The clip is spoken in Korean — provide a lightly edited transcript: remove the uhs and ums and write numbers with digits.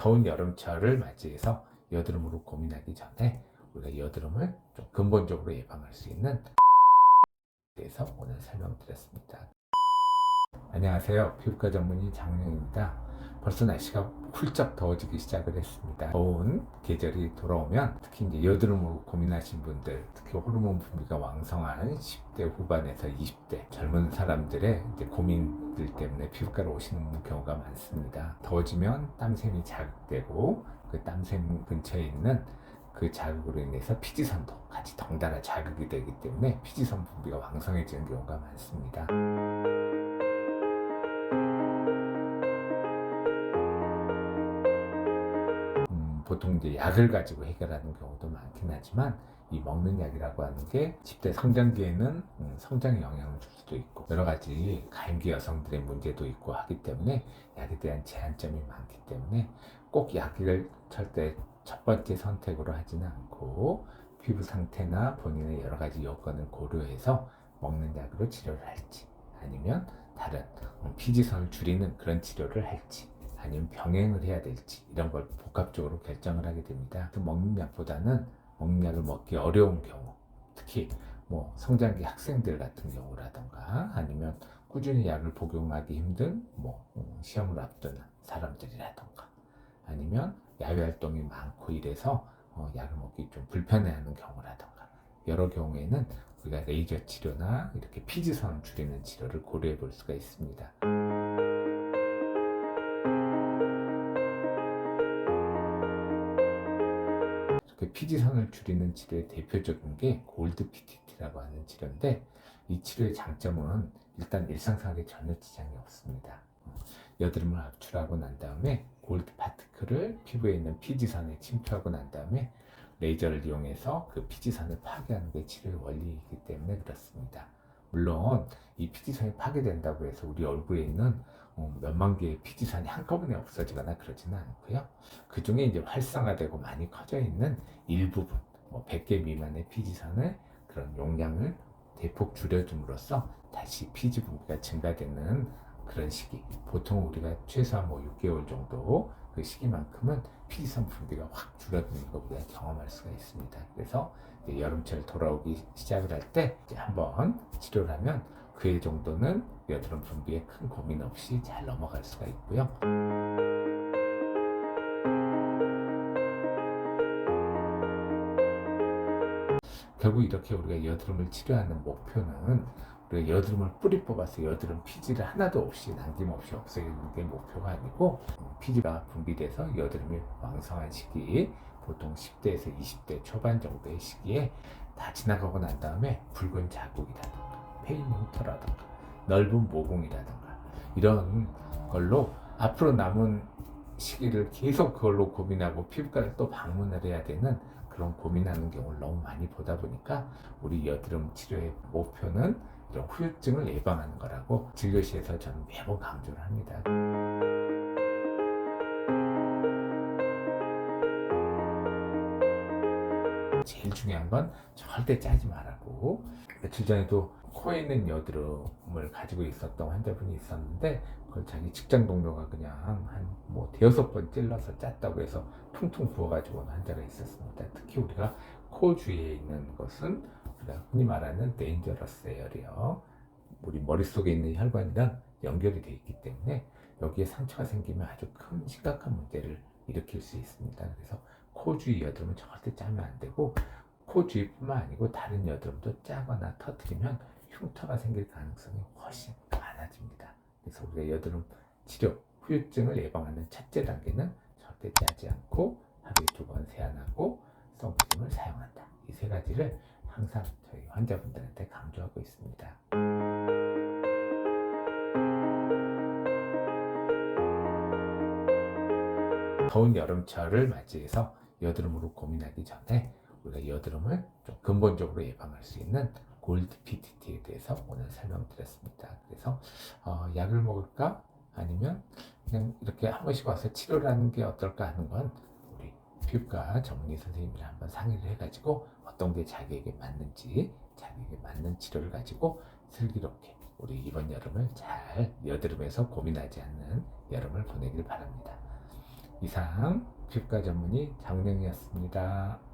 더운 여름철을 맞이해서 여드름으로 고민하기 전에 우리가 여드름을 좀 근본적으로 예방할 수 있는 대해서 오늘 설명드렸습니다. 안녕하세요. 피부과 전문의 장은영입니다. 벌써 날씨가 훌쩍 더워지기 시작을 했습니다. 더운 계절이 돌아오면 특히 이제 여드름으로 고민하신 분들, 특히 호르몬 분비가 왕성한 10대 후반에서 20대 젊은 사람들의 이제 고민들 때문에 피부과로 오시는 경우가 많습니다. 더워지면 땀샘이 자극되고 그 땀샘 근처에 있는 그 자극으로 인해서 피지선도 같이 덩달아 자극이 되기 때문에 피지선 분비가 왕성해지는 경우가 많습니다. 보통 이제 약을 가지고 해결하는 경우도 많긴 하지만 이 먹는 약이라고 하는 게 10대 성장기에는 성장에 영향을 줄 수도 있고 여러 가지 가임기 여성들의 문제도 있고 하기 때문에 약에 대한 제한점이 많기 때문에 꼭 약을 절대 첫 번째 선택으로 하지는 않고 피부 상태나 본인의 여러 가지 요건을 고려해서 먹는 약으로 치료를 할지 아니면 다른 피지선을 줄이는 그런 치료를 할지 아니면 병행을 해야 될지 이런 걸 복합적으로 결정을 하게 됩니다. 먹는 약보다는 먹는 약을 먹기 어려운 경우, 특히 뭐 성장기 학생들 같은 경우라던가 아니면 꾸준히 약을 복용하기 힘든 뭐 시험을 앞둔 사람들이라던가 아니면 야외 활동이 많고 이래서 약을 먹기 좀 불편해하는 경우라던가 여러 경우에는 우리가 레이저 치료나 이렇게 피지선을 줄이는 치료를 고려해 볼 수가 있습니다. 피지선을 줄이는 치료의 대표적인 게 골드 PTT라고 하는 치료인데 이 치료의 장점은 일단 일상생활에 전혀 지장이 없습니다. 여드름을 압출하고 난 다음에 골드 파티클을 피부에 있는 피지선에 침투하고 난 다음에 레이저를 이용해서 그 피지선을 파괴하는 게 치료의 원리이기 때문에 그렇습니다. 물론 이 피지선이 파괴된다고 해서 우리 얼굴에 있는 몇만 개의 피지선이 한꺼번에 없어지거나 그러지는 않고요. 그 중에 이제 활성화되고 많이 커져 있는 일부분, 100개 미만의 피지선을 그런 용량을 대폭 줄여줌으로써 다시 피지 분비가 증가되는 그런 시기, 보통 우리가 최소한 6개월 정도 그 시기만큼은 피지선 분비가 확 줄어드는 걸 우리가 경험할 수가 있습니다. 그래서 여름철 돌아오기 시작을 할 때 한번 치료를 하면 그 해 정도는 여드름 분비에 큰 고민 없이 잘 넘어갈 수가 있고요. 결국 이렇게 우리가 여드름을 치료하는 목표는 우리가 여드름을 뿌리 뽑아서 여드름 피지를 하나도 없이 남김없이 없애는 게 목표가 아니고 피지가 분비돼서 여드름이 왕성한 시기 보통 10대에서 20대 초반 정도의 시기에 다 지나가고 난 다음에 붉은 자국이라든가 페인 흉터라든가 넓은 모공이라든가 이런 걸로 앞으로 남은 시기를 계속 그걸로 고민하고 피부과를 또 방문을 해야 되는 그런 고민하는 경우를 너무 많이 보다 보니까 우리 여드름 치료의 목표는 이런 후유증을 예방하는 거라고 진료실에서 저는 매번 강조를 합니다. 제일 중요한 건 절대 짜지 말라고. 며칠 전에도 코에 있는 여드름을 가지고 있었던 환자분이 있었는데 그걸 자기 직장 동료가 그냥 한 대여섯 번 찔러서 짰다고 해서 퉁퉁 부어가지고 온 환자가 있었습니다. 특히 우리가 코 주위에 있는 것은 우리가 흔히 말하는 데인저러스 에어리어, 우리 머릿속에 있는 혈관이랑 연결이 되어 있기 때문에 여기에 상처가 생기면 아주 큰 심각한 문제를 일으킬 수 있습니다. 그래서 코 주위 여드름은 절대 짜면 안 되고 코 주위뿐만 아니고 다른 여드름도 짜거나 터뜨리면 흉터가 생길 가능성이 훨씬 많아집니다. 그래서 우리가 여드름 치료, 후유증을 예방하는 첫째 단계는 절대 짜지 않고 하루에 2번 세안하고 선크림을 사용한다. 이 세 가지를 항상 저희 환자분들한테 강조하고 있습니다. 더운 여름철을 맞이해서 여드름으로 고민하기 전에 우리가 여드름을 좀 근본적으로 예방할 수 있는 골드 PTT에 대해서 오늘 설명드렸습니다. 그래서 약을 먹을까? 아니면 그냥 이렇게 한 번씩 와서 치료를 하는 게 어떨까 하는 건 우리 피부과 전문의 선생님이랑 한번 상의를 해가지고 어떤 게 자기에게 맞는지 자기에게 맞는 치료를 가지고 슬기롭게 우리 이번 여름을 잘 여드름에서 고민하지 않는 여름을 보내길 바랍니다. 이상 피부과 전문의 장은영이었습니다.